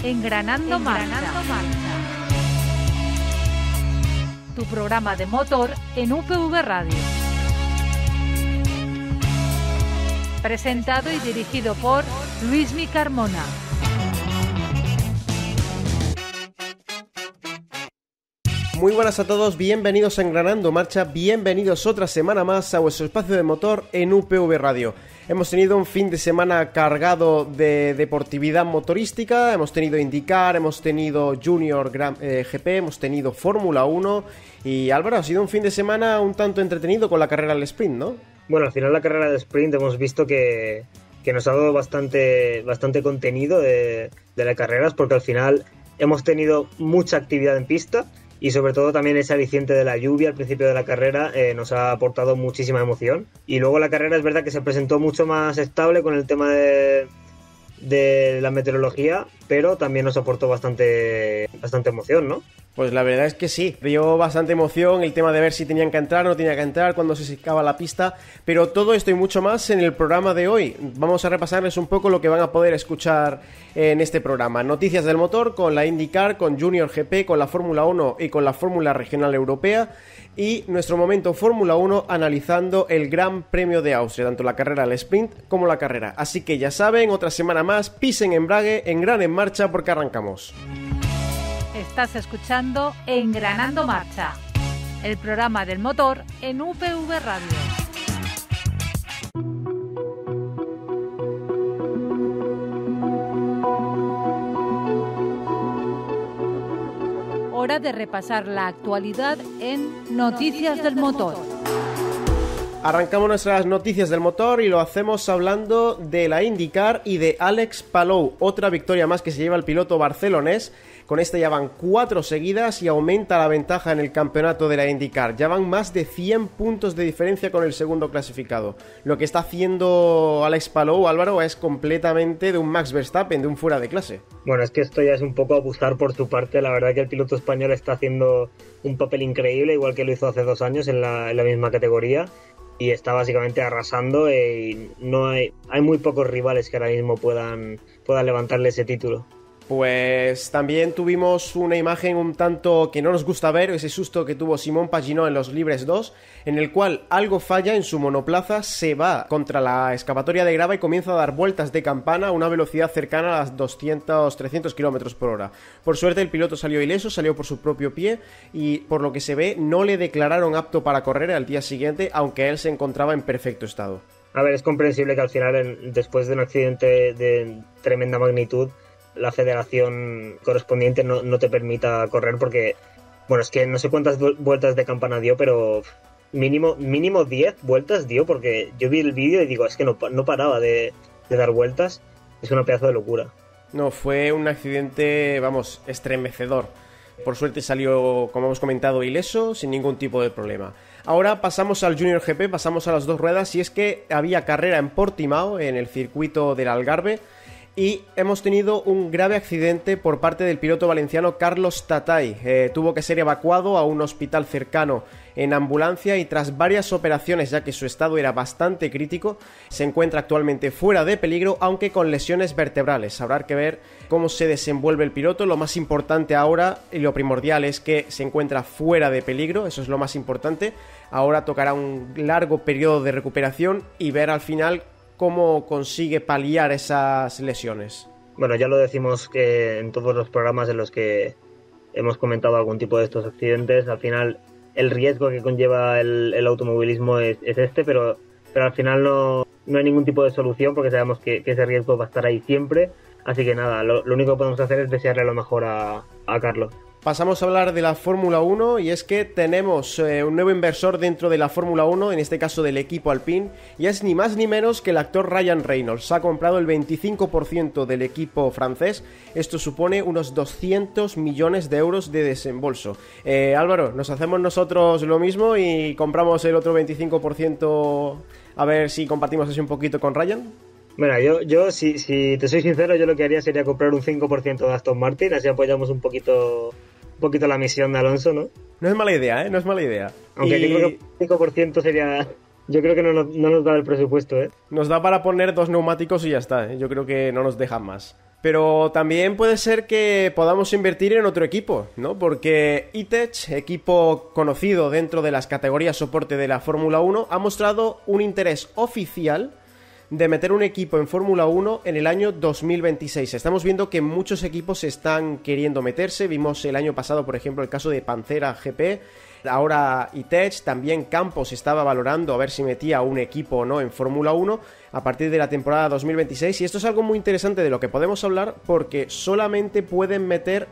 Engranando Marcha. Tu programa de motor en UPV Radio. Presentado y dirigido por Luismi Carmona. Muy buenas a todos, bienvenidos a Engranando Marcha, bienvenidos otra semana más a vuestro espacio de motor en UPV Radio. Hemos tenido un fin de semana cargado de deportividad motorística, hemos tenido IndyCar, hemos tenido Junior GP, hemos tenido Fórmula 1 y Álvaro, ha sido un fin de semana un tanto entretenido con la carrera del sprint, ¿no? Bueno, al final la carrera de sprint hemos visto que nos ha dado bastante contenido de las carreras, porque al final hemos tenido mucha actividad en pista. Y sobre todo también ese aliciente de la lluvia al principio de la carrera nos ha aportado muchísima emoción. Y luego la carrera es verdad que se presentó mucho más estable con el tema de la meteorología, pero también nos aportó bastante emoción, ¿no? Pues la verdad es que sí, dio bastante emoción el tema de ver si tenían que entrar o no tenían que entrar, cuando se secaba la pista, pero todo esto y mucho más en el programa de hoy. Vamos a repasarles un poco lo que van a poder escuchar en este programa. Noticias del motor con la IndyCar, con Junior GP, con la Fórmula 1 y con la Fórmula Regional Europea, y nuestro momento Fórmula 1 analizando el Gran Premio de Austria, tanto la carrera del sprint como la carrera. Así que ya saben, otra semana más, pisen embrague, engranen en marcha porque arrancamos. Estás escuchando Engranando Marcha, el programa del motor en UPV Radio. Hora de repasar la actualidad en Noticias del Motor. Arrancamos nuestras noticias del motor y lo hacemos hablando de la IndyCar y de Alex Palou, otra victoria más que se lleva el piloto barcelonés. Con esta ya van 4 seguidas y aumenta la ventaja en el campeonato de la IndyCar. Ya van más de 100 puntos de diferencia con el segundo clasificado. Lo que está haciendo Alex Palou, Álvaro, es completamente de un Max Verstappen, de un fuera de clase. Bueno, es que esto ya es un poco abusar por su parte. La verdad que el piloto español está haciendo un papel increíble, igual que lo hizo hace 2 años en la misma categoría. Y está básicamente arrasando y no hay muy pocos rivales que ahora mismo puedan levantarle ese título. Pues también tuvimos una imagen un tanto que no nos gusta ver, ese susto que tuvo Simón Pagenaud en los Libres 2, en el cual algo falla en su monoplaza, se va contra la escapatoria de grava y comienza a dar vueltas de campana a una velocidad cercana a las 200-300 km por hora. Por suerte el piloto salió ileso, salió por su propio pie y por lo que se ve no le declararon apto para correr al día siguiente, aunque él se encontraba en perfecto estado. A ver, es comprensible que al final, después de un accidente de tremenda magnitud, la federación correspondiente no te permita correr porque, bueno, es que no sé cuántas vueltas de campana dio, pero mínimo 10 vueltas dio, porque yo vi el vídeo y digo, es que no paraba de dar vueltas. Es una pedazo de locura. No, fue un accidente, vamos, estremecedor. Por suerte salió, como hemos comentado, ileso, sin ningún tipo de problema. Ahora pasamos al Junior GP, pasamos a las 2 ruedas, y es que había carrera en Portimao, en el circuito del Algarve, y hemos tenido un grave accidente por parte del piloto valenciano Carlos Tatay. Tuvo que ser evacuado a un hospital cercano en ambulancia y tras varias operaciones, ya que su estado era bastante crítico, se encuentra actualmente fuera de peligro, aunque con lesiones vertebrales. Habrá que ver cómo se desenvuelve el piloto. Lo más importante ahora y lo primordial es que se encuentra fuera de peligro, eso es lo más importante. Ahora tocará un largo periodo de recuperación y ver al final cómo consigue paliar esas lesiones. Bueno, ya lo decimos que en todos los programas en los que hemos comentado algún tipo de estos accidentes, al final el riesgo que conlleva el automovilismo es este, pero al final no hay ningún tipo de solución, porque sabemos que ese riesgo va a estar ahí siempre. Así que nada, lo único que podemos hacer es desearle lo mejor a Carlos. Pasamos a hablar de la Fórmula 1 y es que tenemos un nuevo inversor dentro de la Fórmula 1, en este caso del equipo Alpine, y es ni más ni menos que el actor Ryan Reynolds. Ha comprado el 25% del equipo francés. Esto supone unos 200 millones de euros de desembolso. Álvaro, ¿nos hacemos nosotros lo mismo y compramos el otro 25%? A ver si compartimos así un poquito con Ryan. Mira, yo si te soy sincero, yo lo que haría sería comprar un 5% de Aston Martin, así apoyamos un poquito la misión de Alonso, ¿no? No es mala idea, ¿eh? No es mala idea. Aunque yo creo que un 5% sería... Yo creo que no nos da el presupuesto, ¿eh? Nos da para poner 2 neumáticos y ya está, ¿eh? Yo creo que no nos dejan más. Pero también puede ser que podamos invertir en otro equipo, ¿no? Porque E-Tech, equipo conocido dentro de las categorías soporte de la Fórmula 1, ha mostrado un interés oficial de meter un equipo en Fórmula 1 en el año 2026. Estamos viendo que muchos equipos están queriendo meterse. Vimos el año pasado, por ejemplo, el caso de Pantera GP. Ahora E-Tech, también Campos estaba valorando a ver si metía un equipo o no en Fórmula 1 a partir de la temporada 2026. Y esto es algo muy interesante de lo que podemos hablar, porque solamente pueden meter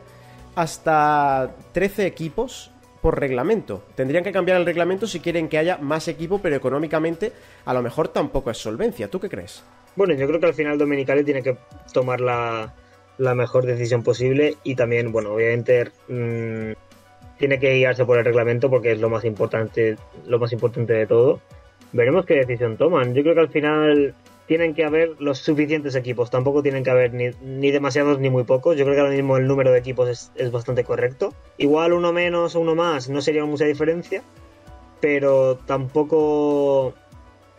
hasta 13 equipos por reglamento. Tendrían que cambiar el reglamento si quieren que haya más equipo, pero económicamente a lo mejor tampoco es solvencia. ¿Tú qué crees? Bueno, yo creo que al final Domenicali tiene que tomar la mejor decisión posible y también, bueno, obviamente tiene que guiarse por el reglamento porque es lo más importante de todo. Veremos qué decisión toman. Yo creo que al final tienen que haber los suficientes equipos. Tampoco tienen que haber ni demasiados ni muy pocos. Yo creo que ahora mismo el número de equipos es bastante correcto. Igual uno menos o uno más no sería mucha diferencia, pero tampoco...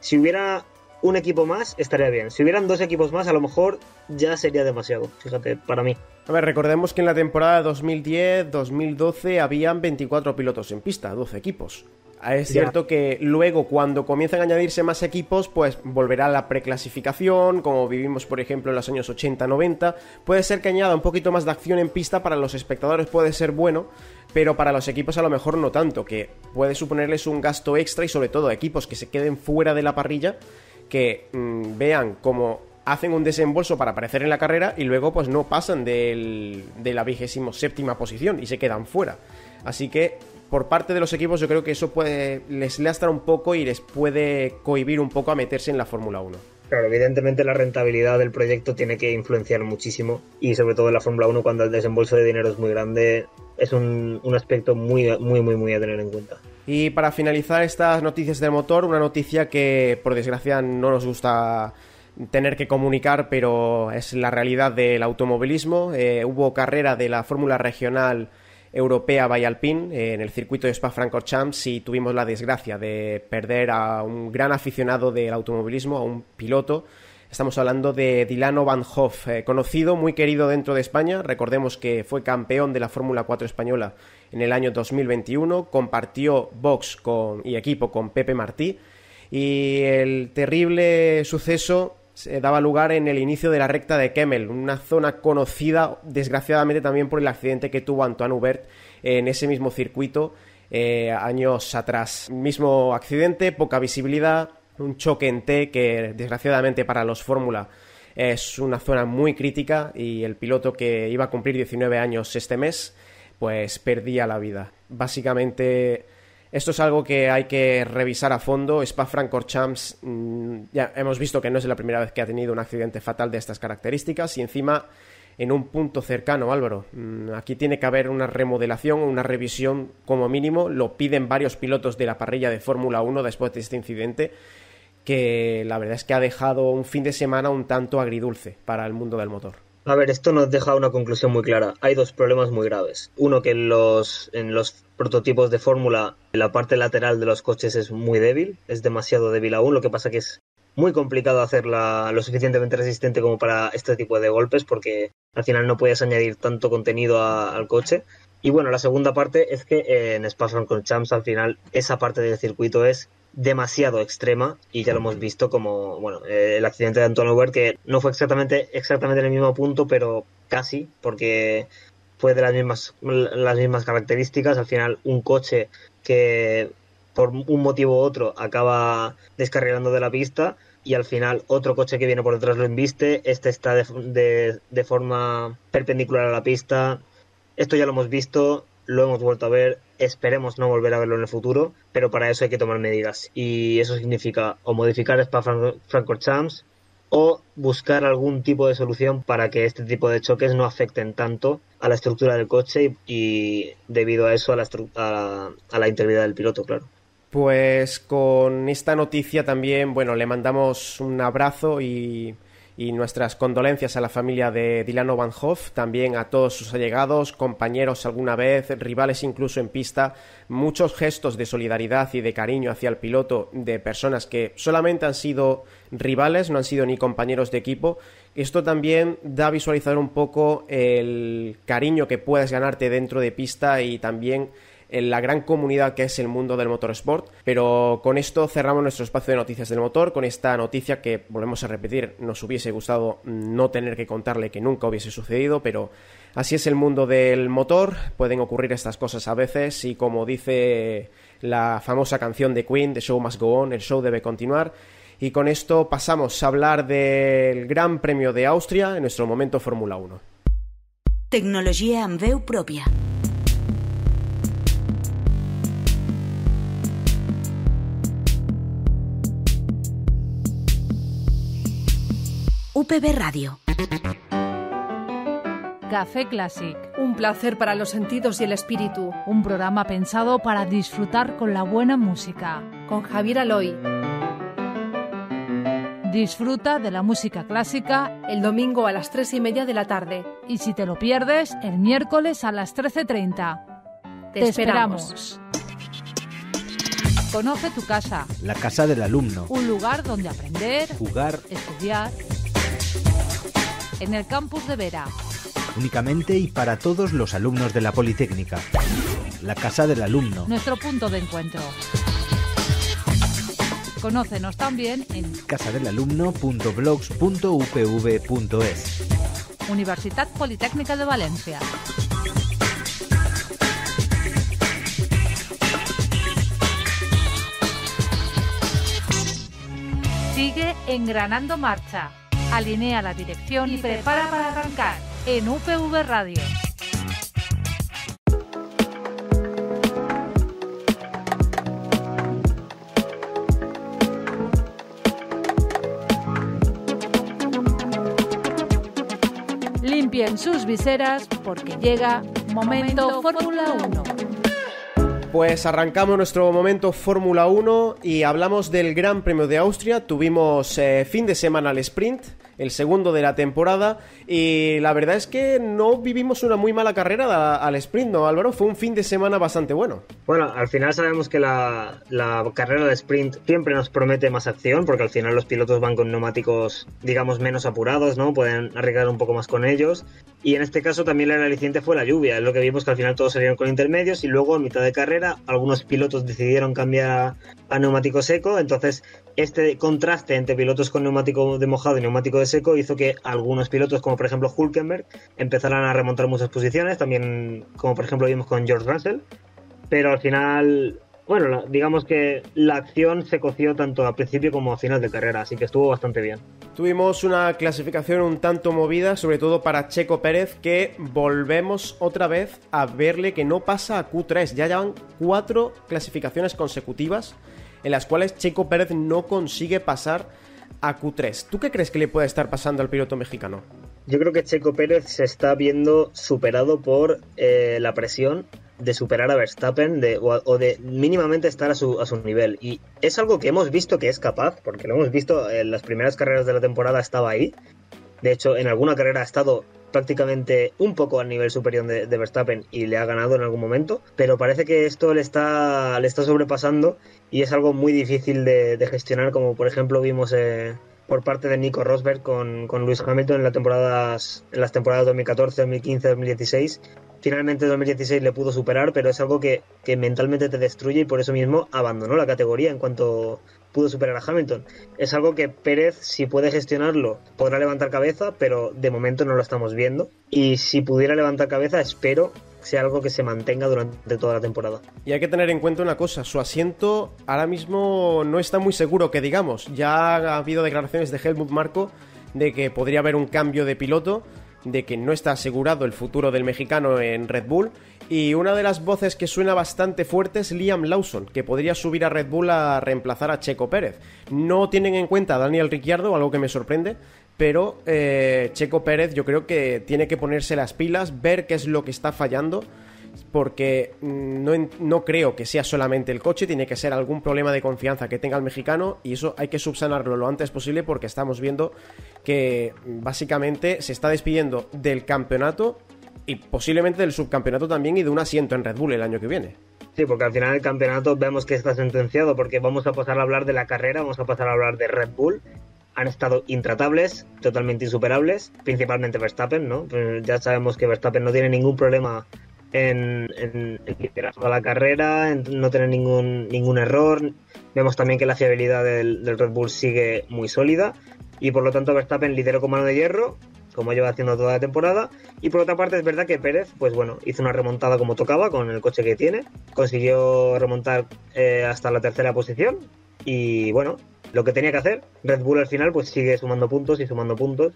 Si hubiera un equipo más, estaría bien. Si hubieran 2 equipos más, a lo mejor ya sería demasiado, fíjate, para mí. A ver, recordemos que en la temporada 2010-2012 habían 24 pilotos en pista, 12 equipos. Es cierto que luego, cuando comienzan a añadirse más equipos, pues volverá la preclasificación, como vivimos, por ejemplo, en los años 80-90. Puede ser que añada un poquito más de acción en pista, para los espectadores puede ser bueno, pero para los equipos a lo mejor no tanto, que puede suponerles un gasto extra y sobre todo equipos que se queden fuera de la parrilla, que vean cómo hacen un desembolso para aparecer en la carrera y luego pues no pasan de la 27ª posición y se quedan fuera. Así que por parte de los equipos yo creo que eso les lastra un poco y les puede cohibir un poco a meterse en la Fórmula 1. Claro, evidentemente la rentabilidad del proyecto tiene que influenciar muchísimo y sobre todo en la Fórmula 1 cuando el desembolso de dinero es muy grande es un aspecto muy a tener en cuenta. Y para finalizar estas noticias del motor, una noticia que por desgracia no nos gusta tener que comunicar, pero es la realidad del automovilismo. Hubo carrera de la Fórmula Regional Europea by Alpine en el circuito de Spa-Francorchamps y tuvimos la desgracia de perder a un gran aficionado del automovilismo, a un piloto. Estamos hablando de Dilano Van Hoff, conocido, muy querido dentro de España. Recordemos que fue campeón de la Fórmula 4 española en el año 2021, compartió box y equipo con Pepe Martí, y el terrible suceso se daba lugar en el inicio de la recta de Kemmel, una zona conocida desgraciadamente también por el accidente que tuvo Antoine Hubert en ese mismo circuito años atrás. Mismo accidente, poca visibilidad, un choque en T que desgraciadamente para los Fórmula es una zona muy crítica, y el piloto, que iba a cumplir 19 años este mes, pues perdía la vida. Básicamente esto es algo que hay que revisar a fondo. Spa-Francorchamps, ya hemos visto que no es la primera vez que ha tenido un accidente fatal de estas características, y encima en un punto cercano, Álvaro. Aquí tiene que haber una remodelación, una revisión como mínimo. Lo piden varios pilotos de la parrilla de Fórmula 1 después de este incidente, que la verdad es que ha dejado un fin de semana un tanto agridulce para el mundo del motor. A ver, esto nos deja una conclusión muy clara. Hay 2 problemas muy graves. Uno, que en los prototipos de Fórmula la parte lateral de los coches es muy débil, es demasiado débil aún, lo que pasa que es muy complicado hacerla lo suficientemente resistente como para este tipo de golpes, porque al final no puedes añadir tanto contenido al coche. Y bueno, la segunda parte es que en Spa-Francorchamps al final esa parte del circuito es demasiado extrema, y ya lo hemos visto como el accidente de Antoine Hubert, que no fue exactamente en el mismo punto, pero casi, porque fue de las mismas características. Al final un coche que por un motivo u otro acaba descarrilando de la pista, y al final otro coche que viene por detrás lo embiste, este está de forma perpendicular a la pista. Esto ya lo hemos visto, lo hemos vuelto a ver, esperemos no volver a verlo en el futuro, pero para eso hay que tomar medidas, y eso significa o modificar Spa-Francorchamps o buscar algún tipo de solución para que este tipo de choques no afecten tanto a la estructura del coche y debido a eso a la integridad del piloto, claro. Pues con esta noticia también, le mandamos un abrazo y y nuestras condolencias a la familia de Dylan Van Hoff, también a todos sus allegados, compañeros alguna vez, rivales incluso en pista, muchos gestos de solidaridad y de cariño hacia el piloto de personas que solamente han sido rivales, no han sido ni compañeros de equipo. Esto también da a visualizar un poco el cariño que puedes ganarte dentro de pista y también en la gran comunidad que es el mundo del motorsport. Pero con esto cerramos nuestro espacio de noticias del motor, con esta noticia que, volvemos a repetir, nos hubiese gustado no tener que contarle que nunca hubiese sucedido, pero así es el mundo del motor, pueden ocurrir estas cosas a veces y como dice la famosa canción de Queen, The Show Must Go On, el show debe continuar. Y con esto pasamos a hablar del Gran Premio de Austria en nuestro momento Fórmula 1. Tecnologia amb veu pròpia. UPV Radio. Café Classic. Un placer para los sentidos y el espíritu. Un programa pensado para disfrutar con la buena música. Con Javier Aloy. Disfruta de la música clásica el domingo a las 3:30 de la tarde. Y si te lo pierdes, el miércoles a las 13:30. Te esperamos. Conoce tu casa. La casa del alumno. Un lugar donde aprender, jugar, estudiar. En el campus de Vera. Únicamente y para todos los alumnos de la Politécnica. La casa del alumno. Nuestro punto de encuentro. Conócenos también en casadelalumno.blogs.upv.es. Universitat Politécnica de Valencia. Sigue engranando marcha. Alinea la dirección y prepara para arrancar en UPV Radio. Limpien sus viseras porque llega Momento Fórmula 1. Pues arrancamos nuestro momento Fórmula 1 y hablamos del Gran Premio de Austria. Tuvimos fin de semana al sprint, el segundo de la temporada, y la verdad es que no vivimos una muy mala carrera al sprint, ¿no, Álvaro? Fue un fin de semana bastante bueno. Bueno, al final sabemos que la carrera de sprint siempre nos promete más acción, porque al final los pilotos van con neumáticos, digamos, menos apurados, ¿no? Pueden arriesgar un poco más con ellos. Y en este caso también el aliciente fue la lluvia. Es lo que vimos, que al final todos salieron con intermedios y luego en mitad de carrera algunos pilotos decidieron cambiar a neumático seco. Entonces este contraste entre pilotos con neumático de mojado y neumático de seco hizo que algunos pilotos, como por ejemplo Hülkenberg, empezaran a remontar muchas posiciones, también como por ejemplo vimos con George Russell. Pero al final, bueno, digamos que la acción se coció tanto al principio como a final de carrera, así que estuvo bastante bien. Tuvimos una clasificación un tanto movida, sobre todo para Checo Pérez, que volvemos otra vez a verle que no pasa a Q3. Ya llevan 4 clasificaciones consecutivas en las cuales Checo Pérez no consigue pasar a Q3. ¿Tú qué crees que le puede estar pasando al piloto mexicano? Yo creo que Checo Pérez se está viendo superado por la presión de superar a Verstappen o de mínimamente estar a su nivel, y es algo que hemos visto que es capaz, porque lo hemos visto en las primeras carreras de la temporada, estaba ahí. De hecho, en alguna carrera ha estado prácticamente un poco al nivel superior de Verstappen y le ha ganado en algún momento, pero parece que esto le está sobrepasando y es algo muy difícil de gestionar, como por ejemplo vimos por parte de Nico Rosberg con Lewis Hamilton en las temporadas 2014, 2015, 2016. Finalmente en 2016 le pudo superar, pero es algo que mentalmente te destruye y por eso mismo abandonó la categoría en cuanto pudo superar a Hamilton. Es algo que Pérez, si puede gestionarlo, podrá levantar cabeza, pero de momento no lo estamos viendo. Y si pudiera levantar cabeza, espero sea algo que se mantenga durante toda la temporada. Y hay que tener en cuenta una cosa, su asiento ahora mismo no está muy seguro, que digamos. Ya ha habido declaraciones de Helmut Marko de que podría haber un cambio de piloto, de que no está asegurado el futuro del mexicano en Red Bull, y una de las voces que suena bastante fuerte es Liam Lawson, que podría subir a Red Bull a reemplazar a Checo Pérez. No tienen en cuenta a Daniel Ricciardo, algo que me sorprende, pero Checo Pérez yo creo que tiene que ponerse las pilas, ver qué es lo que está fallando, porque no creo que sea solamente el coche, tiene que ser algún problema de confianza que tenga el mexicano, y eso hay que subsanarlo lo antes posible, porque estamos viendo que básicamente se está despidiendo del campeonato y posiblemente del subcampeonato también, y de un asiento en Red Bull el año que viene. Sí, porque al final el campeonato vemos que está sentenciado, porque vamos a pasar a hablar de la carrera, vamos a pasar a hablar de Red Bull. Han estado intratables, totalmente insuperables, principalmente Verstappen, ¿no? Pues ya sabemos que Verstappen no tiene ningún problema en liderazgo a la carrera, en no tener ningún error. Vemos también que la fiabilidad del Red Bull sigue muy sólida, y por lo tanto Verstappen lideró con mano de hierro, como lleva haciendo toda la temporada. Y por otra parte es verdad que Pérez, pues bueno, hizo una remontada como tocaba con el coche que tiene, consiguió remontar hasta la tercera posición, y bueno, lo que tenía que hacer. Red Bull al final pues sigue sumando puntos,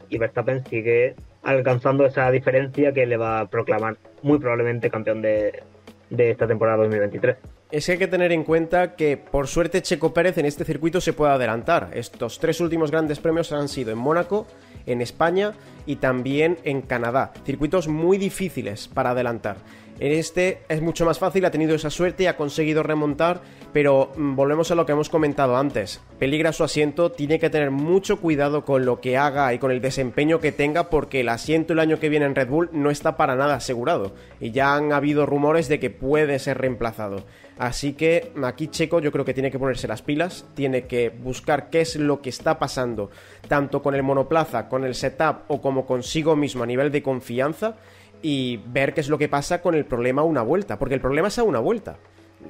y Verstappen sigue alcanzando esa diferencia que le va a proclamar muy probablemente campeón de esta temporada 2023. Es que hay que tener en cuenta que, por suerte, Checo Pérez en este circuito se puede adelantar. Estos 3 últimos grandes premios han sido en Mónaco, en España y también en Canadá. Circuitos muy difíciles para adelantar. En este es mucho más fácil, ha tenido esa suerte y ha conseguido remontar, pero volvemos a lo que hemos comentado antes. Peligra su asiento, tiene que tener mucho cuidado con lo que haga y con el desempeño que tenga, porque el asiento el año que viene en Red Bull no está para nada asegurado. Y ya han habido rumores de que puede ser reemplazado. Así que aquí Checo yo creo que tiene que ponerse las pilas, tiene que buscar qué es lo que está pasando, tanto con el monoplaza, con el setup o como consigo mismo a nivel de confianza, y ver qué es lo que pasa con el problema a una vuelta, porque el problema es a una vuelta.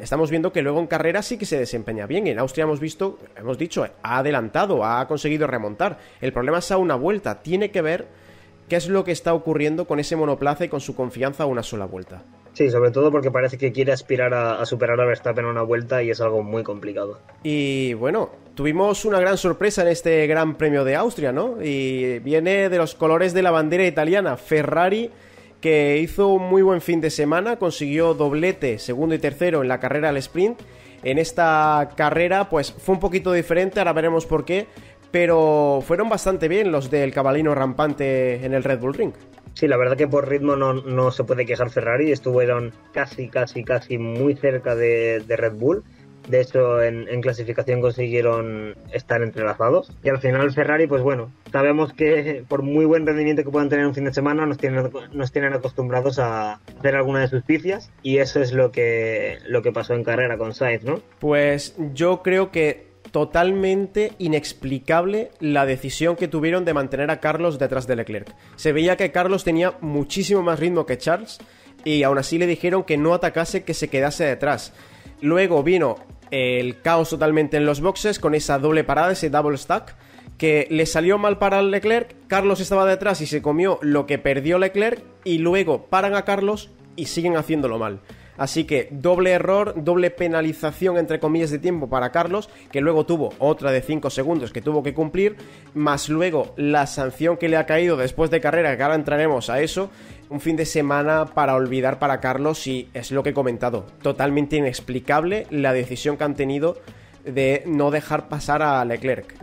Estamos viendo que luego en carrera sí que se desempeña bien. En Austria hemos dicho, ha adelantado, ha conseguido remontar. El problema es a una vuelta. Tiene que ver qué es lo que está ocurriendo con ese monoplaza y con su confianza a una sola vuelta. Sí, sobre todo porque parece que quiere aspirar a superar a Verstappen en una vuelta, y es algo muy complicado. Y bueno, tuvimos una gran sorpresa en este Gran Premio de Austria, ¿no? Y viene de los colores de la bandera italiana. Ferrari, que hizo un muy buen fin de semana, consiguió doblete, segundo y tercero en la carrera al sprint. En esta carrera pues fue un poquito diferente, ahora veremos por qué, pero fueron bastante bien los del cabalino rampante en el Red Bull Ring. Sí, la verdad que por ritmo no se puede quejar Ferrari, estuvieron casi muy cerca de Red Bull. De hecho, en clasificación consiguieron estar entrelazados. Y al final Ferrari, pues bueno, sabemos que por muy buen rendimiento que puedan tener un fin de semana, nos tienen acostumbrados a hacer alguna de sus pifias. Y eso es lo que pasó en carrera con Sainz, ¿no? Pues yo creo que totalmente inexplicable la decisión que tuvieron de mantener a Carlos detrás de Leclerc. Se veía que Carlos tenía muchísimo más ritmo que Charles, y aún así le dijeron que no atacase, que se quedase detrás. Luego vino el caos totalmente en los boxes con esa doble parada, ese double stack, que le salió mal para Leclerc. Carlos estaba detrás y se comió lo que perdió Leclerc, y luego paran a Carlos y siguen haciéndolo mal. Así que doble error, doble penalización entre comillas de tiempo para Carlos, que luego tuvo otra de 5 segundos que tuvo que cumplir, más luego la sanción que le ha caído después de carrera, que ahora entraremos a eso. Un fin de semana para olvidar para Carlos, y es lo que he comentado, totalmente inexplicable la decisión que han tenido de no dejar pasar a Leclerc,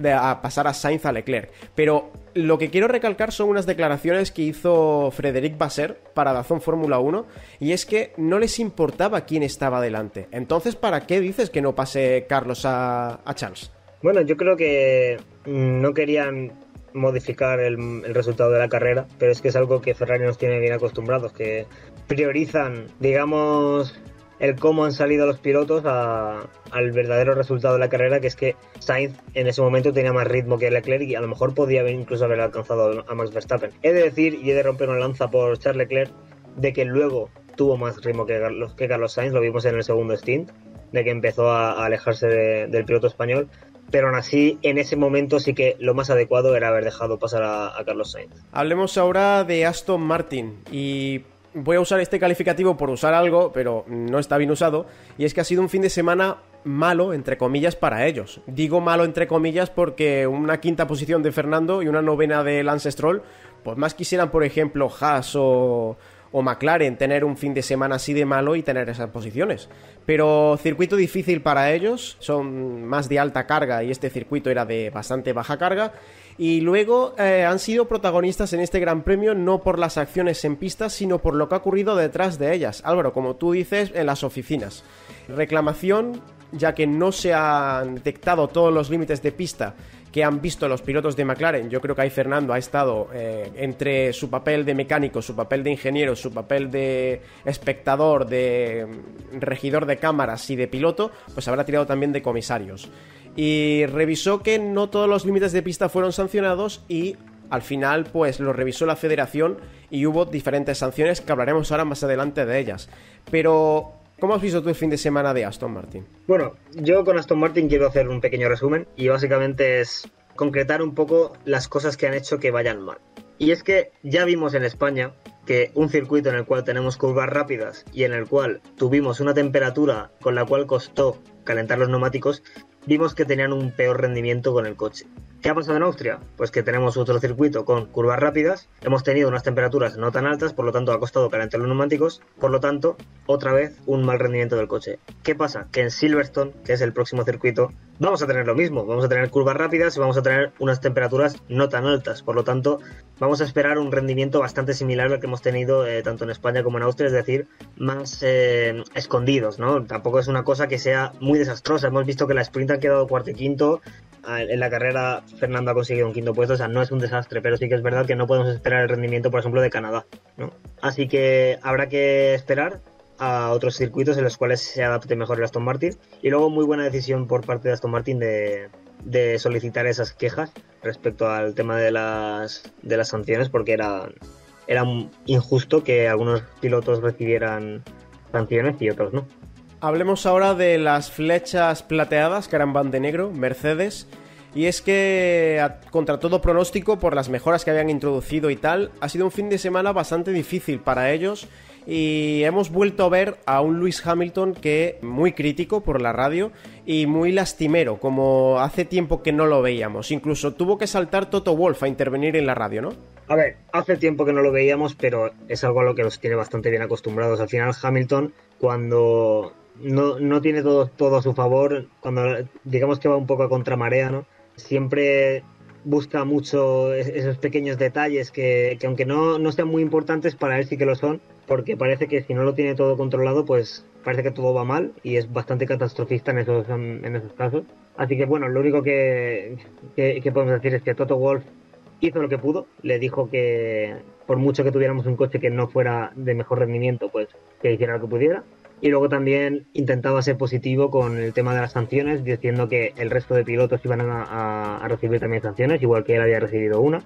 pasar a Sainz a Leclerc. Pero lo que quiero recalcar son unas declaraciones que hizo Frédéric Vasseur para DAZN Fórmula 1, y es que no les importaba quién estaba delante. Entonces, ¿para qué dices que no pase Carlos a Charles? Bueno, yo creo que no querían modificar el resultado de la carrera, pero es que es algo que Ferrari nos tiene bien acostumbrados, que priorizan, digamos, el cómo han salido los pilotos al verdadero resultado de la carrera, que es que Sainz en ese momento tenía más ritmo que Leclerc, y a lo mejor podía incluso haber alcanzado a Max Verstappen. He de decir, y he de romper una lanza por Charles Leclerc, de que luego tuvo más ritmo que Carlos Sainz, lo vimos en el segundo stint, de que empezó a alejarse del piloto español, pero aún así en ese momento sí que lo más adecuado era haber dejado pasar a Carlos Sainz. Hablemos ahora de Aston Martin, y voy a usar este calificativo por usar algo, pero no está bien usado, y es que ha sido un fin de semana malo, entre comillas, para ellos. Digo malo entre comillas porque una quinta posición de Fernando y una novena de Lance Stroll, pues más quisieran, por ejemplo, Haas o o McLaren tener un fin de semana así de malo y tener esas posiciones. Pero circuito difícil para ellos, son más de alta carga y este circuito era de bastante baja carga. Y luego han sido protagonistas en este Gran Premio no por las acciones en pista, sino por lo que ha ocurrido detrás de ellas. Álvaro, como tú dices, en las oficinas. Reclamación, ya que no se han detectado todos los límites de pista que han visto los pilotos de McLaren. Yo creo que ahí Fernando ha estado entre su papel de mecánico, su papel de ingeniero, su papel de espectador, de regidor de cámaras y de piloto, pues habrá tirado también de comisarios. Y revisó que no todos los límites de pista fueron sancionados y al final pues lo revisó la federación y hubo diferentes sanciones que hablaremos ahora más adelante de ellas. Pero ¿cómo has visto tú el fin de semana de Aston Martin? Bueno, yo con Aston Martin quiero hacer un pequeño resumen y básicamente es concretar un poco las cosas que han hecho que vayan mal. Y es que ya vimos en España que un circuito en el cual tenemos curvas rápidas y en el cual tuvimos una temperatura con la cual costó calentar los neumáticos, vimos que tenían un peor rendimiento con el coche. ¿Qué ha pasado en Austria? Pues que tenemos otro circuito con curvas rápidas, hemos tenido unas temperaturas no tan altas, por lo tanto ha costado calentar los neumáticos, por lo tanto, otra vez un mal rendimiento del coche. ¿Qué pasa? Que en Silverstone, que es el próximo circuito, vamos a tener lo mismo, vamos a tener curvas rápidas y vamos a tener unas temperaturas no tan altas, por lo tanto, vamos a esperar un rendimiento bastante similar al que hemos tenido tanto en España como en Austria, es decir, más escondidos, ¿no? Tampoco es una cosa que sea muy desastrosa, hemos visto que la sprint ha quedado cuarto y quinto, en la carrera Fernando ha conseguido un quinto puesto, o sea, no es un desastre, pero sí que es verdad que no podemos esperar el rendimiento, por ejemplo, de Canadá, ¿no? Así que habrá que esperar a otros circuitos en los cuales se adapte mejor el Aston Martin. Y luego muy buena decisión por parte de Aston Martin de solicitar esas quejas respecto al tema de las sanciones, porque era injusto que algunos pilotos recibieran sanciones y otros no. Hablemos ahora de las flechas plateadas que eran van de negro, Mercedes. Y es que, contra todo pronóstico, por las mejoras que habían introducido y tal, ha sido un fin de semana bastante difícil para ellos. Y hemos vuelto a ver a un Lewis Hamilton que muy crítico por la radio y muy lastimero, como hace tiempo que no lo veíamos. Incluso tuvo que saltar Toto Wolff a intervenir en la radio, ¿no? A ver, hace tiempo que no lo veíamos, pero es algo a lo que nos tiene bastante bien acostumbrados. Al final Hamilton, cuando no tiene todo a su favor, cuando digamos que va un poco a contramarea, ¿no? Siempre busca mucho esos pequeños detalles que aunque no sean muy importantes, para él sí que lo son, porque parece que si no lo tiene todo controlado, pues parece que todo va mal y es bastante catastrofista en esos casos. Así que bueno, lo único que podemos decir es que Toto Wolff hizo lo que pudo, le dijo que por mucho que tuviéramos un coche que no fuera de mejor rendimiento, pues que hiciera lo que pudiera. Y luego también intentaba ser positivo con el tema de las sanciones, diciendo que el resto de pilotos iban a recibir también sanciones, igual que él había recibido una.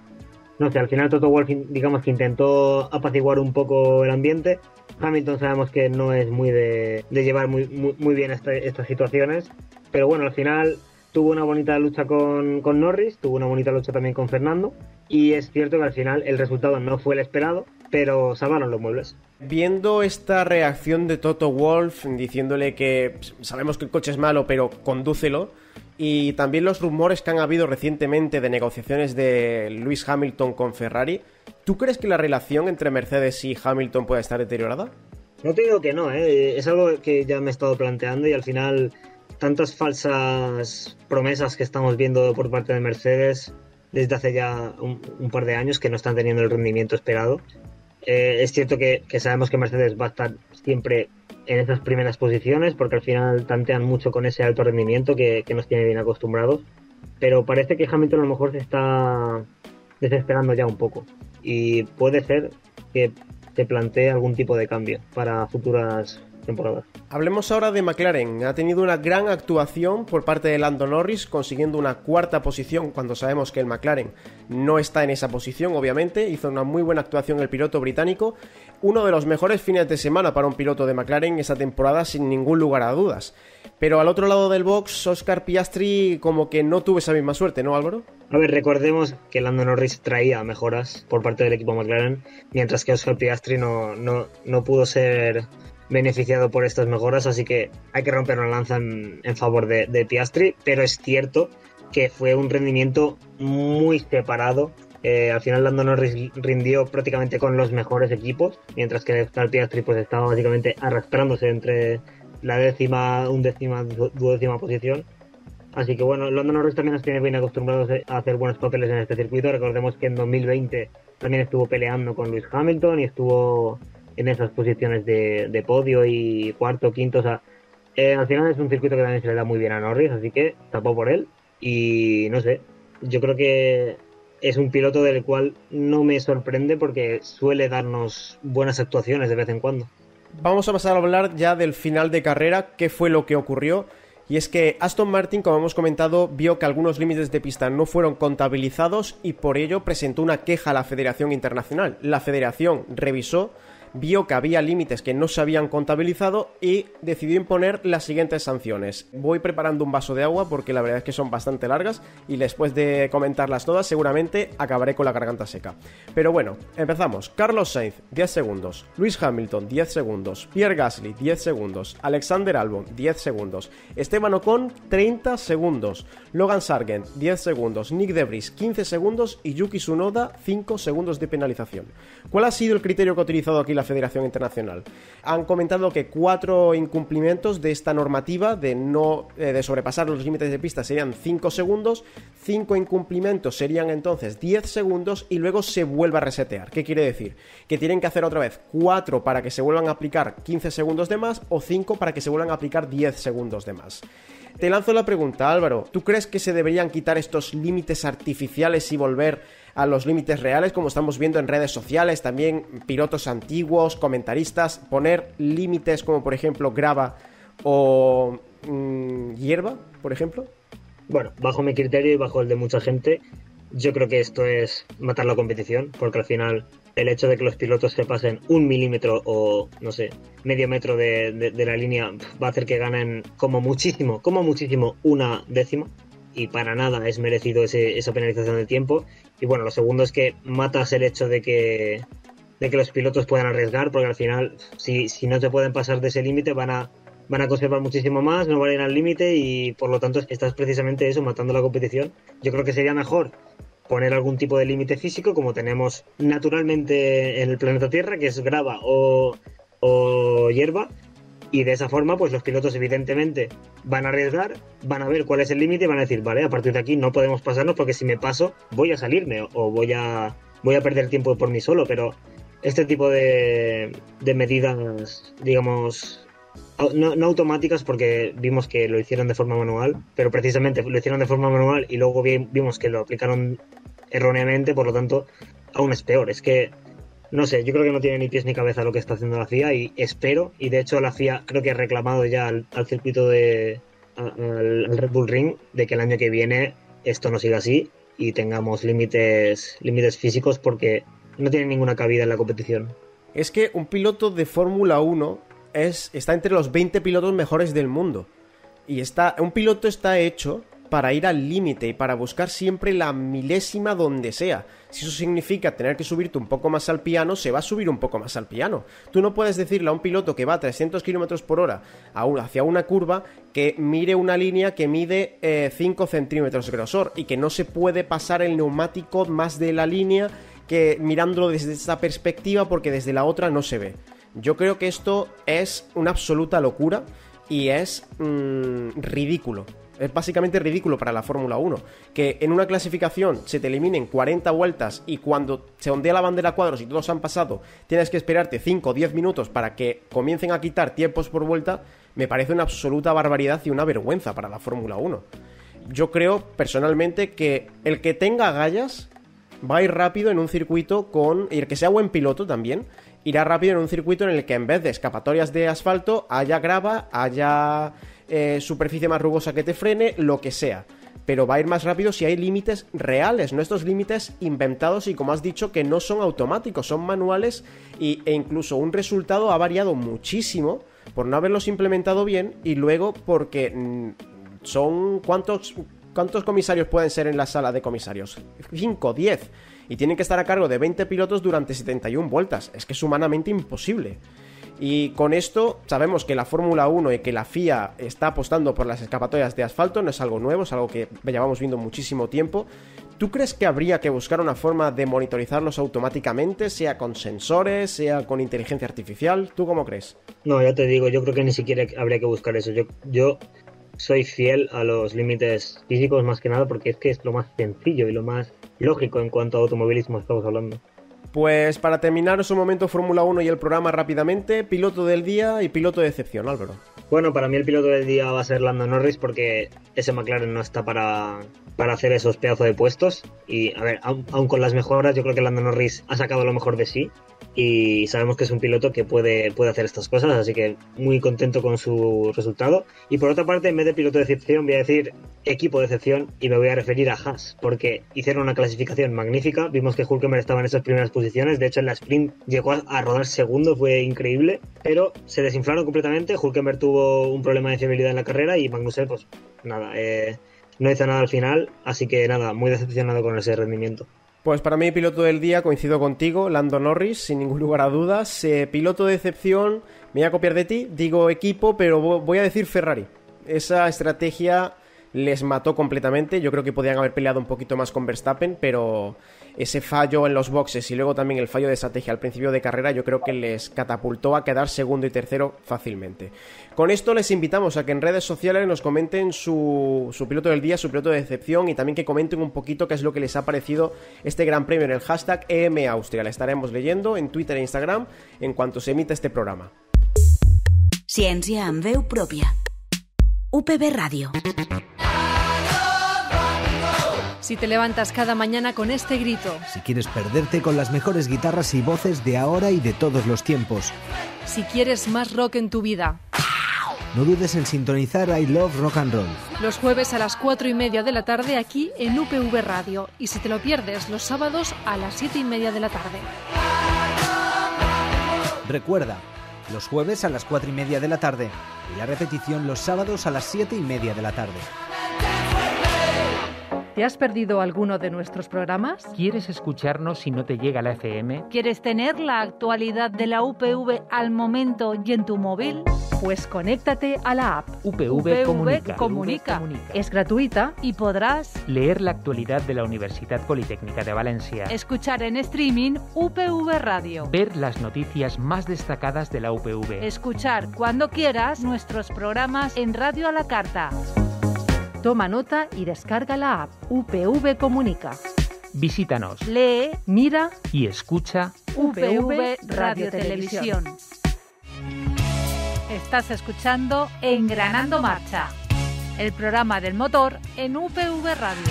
No sé, al final Toto Wolff, digamos que intentó apaciguar un poco el ambiente. Hamilton sabemos que no es muy de llevar muy bien estas situaciones, pero bueno, al final tuvo una bonita lucha con Norris, tuvo una bonita lucha también con Fernando, y es cierto que al final el resultado no fue el esperado, pero salvaron los muebles. Viendo esta reacción de Toto Wolff diciéndole que sabemos que el coche es malo, pero condúcelo, y también los rumores que han habido recientemente de negociaciones de Lewis Hamilton con Ferrari, ¿tú crees que la relación entre Mercedes y Hamilton puede estar deteriorada? No te digo que no, es algo que ya me he estado planteando y al final tantas falsas promesas que estamos viendo por parte de Mercedes desde hace ya un par de años que no están teniendo el rendimiento esperado. Es cierto que sabemos que Mercedes va a estar siempre en esas primeras posiciones porque al final tantean mucho con ese alto rendimiento que nos tiene bien acostumbrados, pero parece que Hamilton a lo mejor se está desesperando ya un poco y puede ser que se plantee algún tipo de cambio para futuras temporadas. Hablemos ahora de McLaren. Ha tenido una gran actuación por parte de Lando Norris, consiguiendo una cuarta posición cuando sabemos que el McLaren no está en esa posición, obviamente. Hizo una muy buena actuación el piloto británico. Uno de los mejores fines de semana para un piloto de McLaren esa temporada, sin ningún lugar a dudas. Pero al otro lado del box, Oscar Piastri como que no tuvo esa misma suerte, ¿no, Álvaro? A ver, recordemos que Lando Norris traía mejoras por parte del equipo McLaren, mientras que Oscar Piastri no pudo ser beneficiado por estas mejoras, así que hay que romper una lanza en favor de Piastri, pero es cierto que fue un rendimiento muy separado Al final Lando Norris rindió prácticamente con los mejores equipos, mientras que Oscar Piastri pues estaba básicamente arrastrándose entre la décima, undécima, duodécima posición. Así que bueno, Lando Norris también nos tiene bien acostumbrados a hacer buenos papeles en este circuito. Recordemos que en 2020 también estuvo peleando con Lewis Hamilton y estuvo en esas posiciones de podio y cuarto, quinto. O sea, al final es un circuito que también se le da muy bien a Norris, así que tapó por él. Y no sé, yo creo que es un piloto del cual no me sorprende porque suele darnos buenas actuaciones de vez en cuando. Vamos a pasar a hablar ya del final de carrera, qué fue lo que ocurrió. Y es que Aston Martin, como hemos comentado, vio que algunos límites de pista no fueron contabilizados y por ello presentó una queja a la Federación Internacional. La Federación revisó, vio que había límites que no se habían contabilizado y decidió imponer las siguientes sanciones. Voy preparando un vaso de agua porque la verdad es que son bastante largas y después de comentarlas todas seguramente acabaré con la garganta seca. Pero bueno, empezamos. Carlos Sainz, 10 segundos. Lewis Hamilton, 10 segundos. Pierre Gasly, 10 segundos. Alexander Albon, 10 segundos. Esteban Ocon, 30 segundos. Logan Sargent, 10 segundos. Nick De Vries, 15 segundos. Y Yuki Tsunoda, 5 segundos de penalización. ¿Cuál ha sido el criterio que ha utilizado aquí la Federación Internacional? Han comentado que 4 incumplimientos de esta normativa de sobrepasar los límites de pista serían 5 segundos, 5 incumplimientos serían entonces 10 segundos y luego se vuelve a resetear. ¿Qué quiere decir? Que tienen que hacer otra vez 4 para que se vuelvan a aplicar 15 segundos de más o 5 para que se vuelvan a aplicar 10 segundos de más. Te lanzo la pregunta, Álvaro, ¿tú crees que se deberían quitar estos límites artificiales y volver a los límites reales, como estamos viendo en redes sociales, también pilotos antiguos, comentaristas, poner límites como por ejemplo grava o hierba, por ejemplo? Bueno, bajo mi criterio y bajo el de mucha gente, yo creo que esto es matar la competición, porque al final el hecho de que los pilotos se pasen 1 milímetro o, no sé, medio metro de la línea va a hacer que ganen como muchísimo 1 décima. Y para nada es merecido esa penalización de tiempo. Y bueno, lo segundo es que matas el hecho de que los pilotos puedan arriesgar, porque al final, si no te pueden pasar de ese límite, van a conservar muchísimo más, no van a ir al límite y por lo tanto estás precisamente eso, matando la competición. Yo creo que sería mejor poner algún tipo de límite físico, como tenemos naturalmente en el planeta Tierra, que es grava o hierba. Y de esa forma, pues los pilotos evidentemente van a arriesgar, van a ver cuál es el límite y van a decir, vale, a partir de aquí no podemos pasarnos porque si me paso voy a salirme o voy a perder tiempo por mí solo. Pero este tipo de medidas, digamos, no automáticas, porque vimos que lo hicieron de forma manual, pero precisamente lo hicieron de forma manual y luego vimos que lo aplicaron erróneamente, por lo tanto aún es peor. Es que no sé, yo creo que no tiene ni pies ni cabeza lo que está haciendo la FIA y espero, y de hecho la FIA creo que ha reclamado ya al circuito al Red Bull Ring, de que el año que viene esto no siga así y tengamos límites físicos, porque no tiene ninguna cabida en la competición. Es que un piloto de Fórmula 1 está entre los 20 pilotos mejores del mundo y un piloto está hecho para ir al límite y para buscar siempre la milésima donde sea. Si eso significa tener que subirte un poco más al piano, se va a subir un poco más al piano. Tú no puedes decirle a un piloto que va a 300 km por hora hacia una curva que mire una línea que mide 5 centímetros de grosor y que no se puede pasar el neumático más de la línea que mirándolo desde esta perspectiva, porque desde la otra no se ve. Yo creo que esto es una absoluta locura y es ridículo. Es básicamente ridículo para la Fórmula 1, que en una clasificación se te eliminen 40 vueltas y cuando se ondea la bandera a cuadros y todos han pasado, tienes que esperarte 5 o 10 minutos para que comiencen a quitar tiempos por vuelta. Me parece una absoluta barbaridad y una vergüenza para la Fórmula 1. Yo creo personalmente que el que tenga agallas va a ir rápido en un circuito y el que sea buen piloto también irá rápido en un circuito en el que en vez de escapatorias de asfalto haya grava, haya superficie más rugosa que te frene, lo que sea. Pero va a ir más rápido si hay límites reales, no estos límites inventados y, como has dicho, que no son automáticos, son manuales e incluso un resultado ha variado muchísimo por no haberlos implementado bien y luego porque son... ¿Cuántos comisarios pueden ser en la sala de comisarios? 5, 10. Y tienen que estar a cargo de 20 pilotos durante 71 vueltas. Es que es humanamente imposible. Y con esto sabemos que la Fórmula 1 y que la FIA está apostando por las escapatorias de asfalto, no es algo nuevo, es algo que llevamos viendo muchísimo tiempo. ¿Tú crees que habría que buscar una forma de monitorizarlos automáticamente, sea con sensores, sea con inteligencia artificial? ¿Tú cómo crees? No, ya te digo, yo creo que ni siquiera habría que buscar eso. Yo soy fiel a los límites físicos más que nada porque es que es lo más sencillo y lo más lógico en cuanto a automovilismo estamos hablando. Pues para terminar en su momento Fórmula 1 y el programa rápidamente, piloto del día y piloto de excepción, Álvaro. Bueno, para mí el piloto del día va a ser Lando Norris porque ese McLaren no está para hacer esos pedazos de puestos. Y a ver, aun con las mejoras, yo creo que Lando Norris ha sacado lo mejor de sí. Y sabemos que es un piloto que puede hacer estas cosas, así que muy contento con su resultado. Y por otra parte, en vez de piloto de excepción, voy a decir equipo de excepción y me voy a referir a Haas, porque hicieron una clasificación magnífica. Vimos que Hülkenberg estaba en esas primeras posiciones, de hecho en la sprint llegó a rodar segundo, fue increíble, pero se desinflaron completamente. Hülkenberg tuvo un problema de fiabilidad en la carrera y Magnussen, pues nada, no hizo nada al final, así que nada, muy decepcionado con ese rendimiento. Pues para mí piloto del día, coincido contigo, Lando Norris, sin ningún lugar a dudas. Piloto de excepción, me voy a copiar de ti, digo equipo, pero voy a decir Ferrari. Esa estrategia les mató completamente. Yo creo que podían haber peleado un poquito más con Verstappen, pero ese fallo en los boxes y luego también el fallo de estrategia al principio de carrera yo creo que les catapultó a quedar segundo y tercero fácilmente. Con esto les invitamos a que en redes sociales nos comenten su piloto del día, su piloto de excepción, y también que comenten un poquito qué es lo que les ha parecido este gran premio en el hashtag EMAustria. La estaremos leyendo en Twitter e Instagram en cuanto se emita este programa. Ciència amb veu pròpia. UPV Radio. Si te levantas cada mañana con este grito. Si quieres perderte con las mejores guitarras y voces de ahora y de todos los tiempos. Si quieres más rock en tu vida. No dudes en sintonizar I Love Rock and Roll. Los jueves a las 4:30 de la tarde aquí en UPV Radio. Y si te lo pierdes, los sábados a las 7:30 de la tarde. Recuerda, los jueves a las 4:30 de la tarde y la repetición los sábados a las 7:30 de la tarde. ¿Te has perdido alguno de nuestros programas? ¿Quieres escucharnos si no te llega la FM? ¿Quieres tener la actualidad de la UPV al momento y en tu móvil? Pues conéctate a la app. UPV Comunica. Es gratuita y podrás leer la actualidad de la Universidad Politécnica de Valencia, escuchar en streaming UPV Radio, ver las noticias más destacadas de la UPV, escuchar cuando quieras nuestros programas en Radio a la Carta. Toma nota y descarga la app UPV Comunica. Visítanos, lee, mira y escucha UPV Radio Televisión. Estás escuchando Engranando Marcha, el programa del motor en UPV Radio.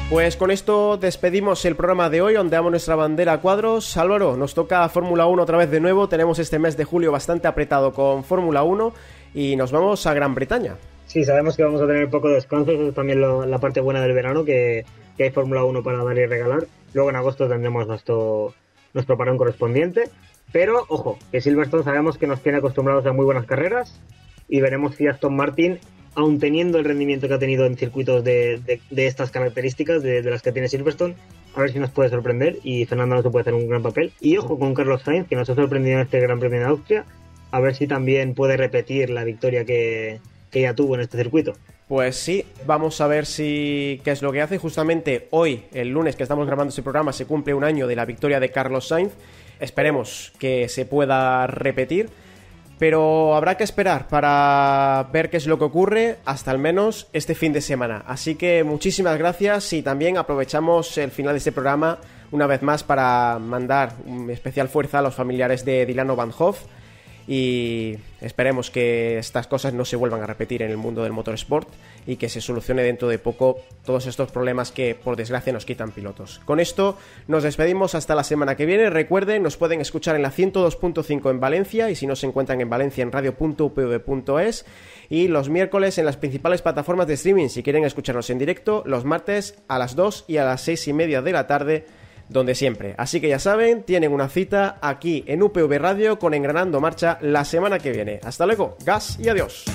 Pues con esto despedimos el programa de hoy, ondeamos nuestra bandera a cuadros. Álvaro, nos toca Fórmula 1 otra vez de nuevo. Tenemos este mes de julio bastante apretado con Fórmula 1 y nos vamos a Gran Bretaña. Sí, sabemos que vamos a tener poco descanso, eso es también la parte buena del verano, que hay Fórmula 1 para dar y regalar. Luego en agosto tendremos nuestro parón correspondiente. Pero, ojo, que Silverstone sabemos que nos tiene acostumbrados a muy buenas carreras y veremos si Aston Martin, aun teniendo el rendimiento que ha tenido en circuitos de estas características, de las que tiene Silverstone, a ver si nos puede sorprender y Fernando Alonso puede hacer un gran papel. Y ojo con Carlos Sainz, que nos ha sorprendido en este Gran Premio de Austria, a ver si también puede repetir la victoria que ya tuvo en este circuito. Pues sí, vamos a ver qué es lo que hace. Justamente hoy, el lunes que estamos grabando este programa, se cumple un año de la victoria de Carlos Sainz. Esperemos que se pueda repetir, pero habrá que esperar para ver qué es lo que ocurre hasta al menos este fin de semana. Así que muchísimas gracias y también aprovechamos el final de este programa una vez más para mandar una especial fuerza a los familiares de Dilano Van Hoff y esperemos que estas cosas no se vuelvan a repetir en el mundo del motorsport y que se solucione dentro de poco todos estos problemas que por desgracia nos quitan pilotos. Con esto nos despedimos hasta la semana que viene. Recuerden, nos pueden escuchar en la 102.5 en Valencia y si no se encuentran en Valencia en radio.upv.es y los miércoles en las principales plataformas de streaming si quieren escucharnos en directo, los martes a las 2 y a las 6:30 de la tarde donde siempre. Así que ya saben, tienen una cita aquí en UPV Radio con Engranando Marcha la semana que viene. Hasta luego, gas y adiós.